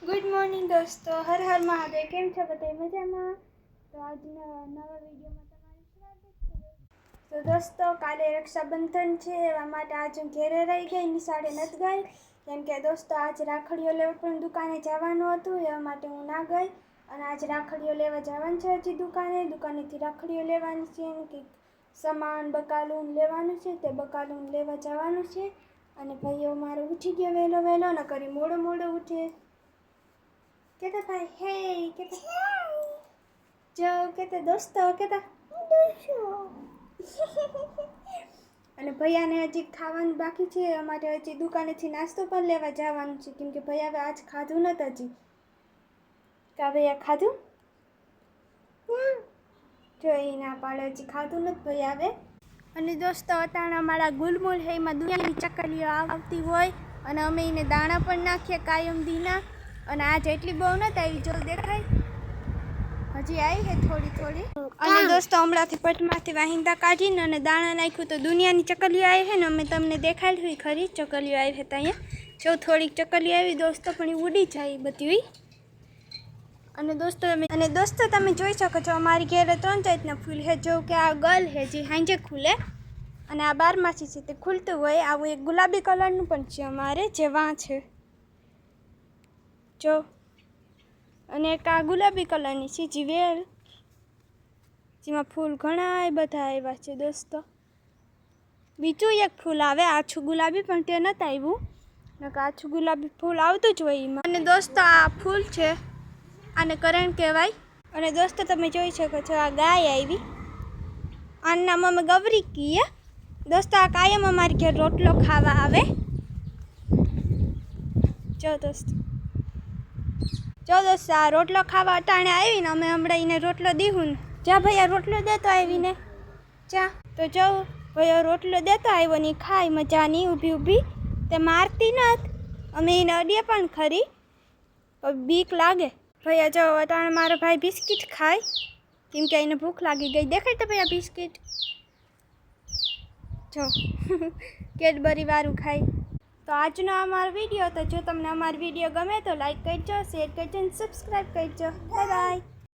Good morning દોસ્તો, હર હર મહાદેવ. કેમ છો બધા? મજામાં? તો આજના નવા વિડીયોમાં તમારું સ્વાગત છે. તો દોસ્તો, કાલે રક્ષાબંધન છે, એવા માટે આજ હું ઘેરે રહી ગઈ, નિશાળે નથી ગઈ. કેમ કે દોસ્તો આજ રાખડીઓ લેવા પણ દુકાને જવાનું હતું, એવા માટે હું ના ગઈ. અને આજ રાખડીઓ લેવા જવાનું છે, હજી દુકાનેથી રાખડીઓ લેવાની છે, અને કંઈક સામાન બકાલું લેવાનું છે, તે બકાલું લેવા જવાનું છે. અને ભાઈઓ મારો ઉઠી ગયો વહેલો ન કરી મોડો ઉઠે. કેતા ભાઈ હે કેતા જો કેતા દોસ્તો કેતા અને ભૈયાને હજી ખાવાનું બાકી છે, અમારે હજી દુકાનેથી નાસ્તો પણ લેવા જવાનું છે, કેમ કે ભૈયા હવે આજ ખાધું નથી હજી. કા ભૈયા ખાધું? જો એ ના પાડે, હજી ખાધું નથી ભૈયા હવે. અને દોસ્તો અટાણા અમારા ગુલમુલ હે, એમાં દુનિયાની ચકલીઓ આવતી હોય, અને અમે એને દાણા પણ નાખીએ કાયમ દીના. અને આજ એટલી બહુ નથી આવી, જો દેખાય હજી આવી છે થોડી. અને દોસ્તો હમણાંથી પટમાંથી વાહિંદા કાઢીને અને દાણા નાખ્યું તો દુનિયાની ચકલીઓ આવી છે ને, અમે તમને દેખાડી હોય ખરી ચકલીઓ આવી છે તો અહીંયા જો થોડીક ચકલીઓ આવી દોસ્તો, પણ એ ઉડી જાય બધી. અને દોસ્તો તમે જોઈ શકો છો, અમારી ઘેરે 3 જાતના ફૂલ છે. જો કે આ ગલ છે જે હાંજે ખુલે, અને આ બારમાસી છે તે ખુલતું હોય. આવું એક ગુલાબી કલરનું પણ છે અમારે, જે વાં છે જો. અને એક આ ગુલાબી કલરની છે જીવેલ, જેમાં ફૂલ ઘણા બધા આવ્યા છે દોસ્તો. બીજું એક ફૂલ આવે આછું ગુલાબી, પણ તે નથી આવ્યું, નકર આછું ગુલાબી ફૂલ આવતું જ હોય એમાં. અને દોસ્તો આ ફૂલ છે, આને કરણ કહેવાય. અને દોસ્તો તમે જોઈ શકો છો, આ ગાય આવી, આનું નામ અમે ગૌરી કહીએ. દોસ્તો આ કાયમ અમારી ઘેર રોટલો ખાવા આવે. જો દોસ્તો આ રોટલો ખાવા અટાણે આવીને અમે હમણાં એને રોટલો દીધું ને. જા ભૈયા રોટલો દેતો આવીને જા. તો જો ભૈયા રોટલો દેતો આવ્યો ને ખાય મજાની ઊભી. તે મારતી નથી, અમે એને અડીએ પણ ખરી, પણ બીક લાગે. ભૈયા જો અટાણે મારો ભાઈ બિસ્કિટ ખાય, કેમ કે એને ભૂખ લાગી ગઈ. દેખાય તો ભૈયા બિસ્કિટ જો કેડબરી વાળું ખાય. તો આજનો અમારો વિડીયો હતો. જો તમને અમારો વિડીયો ગમે તો લાઈક કરજો, શેર કરજો અને સબસ્ક્રાઈબ કરજો. Bye bye.